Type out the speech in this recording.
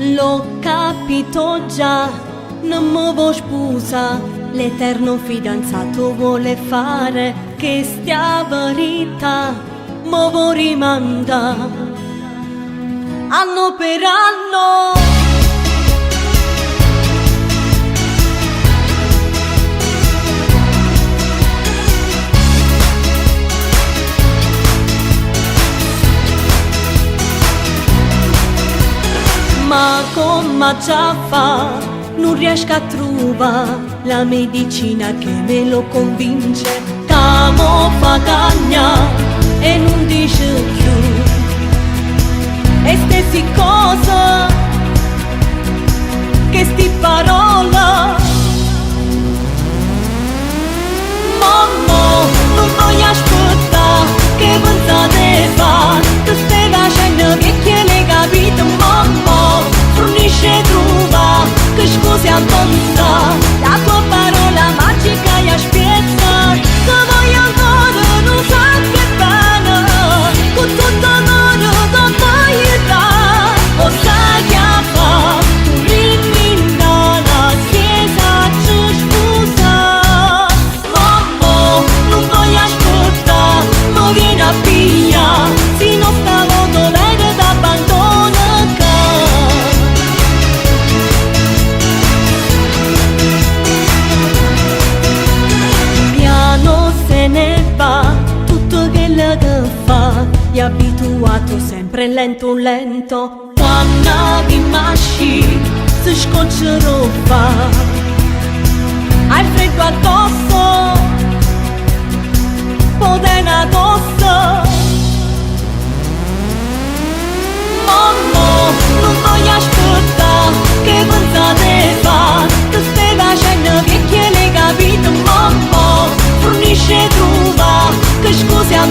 L'ho capito già, non mi vuoi sposa, l'eterno fidanzato vuole fare che stia verità, mi vuoi rimandare anno per anno. Ma come già fa, non riesco a trovare la medicina che me lo convince. T'amo fa cagna e non dice più e stessi cose, che sti parole. Mamma, non voglio aspettare che pensate fa, tu stai facendo vecchie le capite, mamma. Fornisce trova, che scusi a pensare, la tua parola magica e spiezza, che voglio ancora non sa che bene, con tutto l'amore che voglio dare, o sai che fa, tu rimmi dalla chiesa ci scusa. Mamma, non voglio aspettare, mi viene a pigliare, se non stavo dolendo d'abbandono. È abituato sempre lento lento, quando di masci si scoccerò fa. Hai freddo addosso, podena addosso. Mamma, non voglio aspettare che pensate fa, che stai facendo vecchie le capite, mamma. Fornisce trova, che scusi a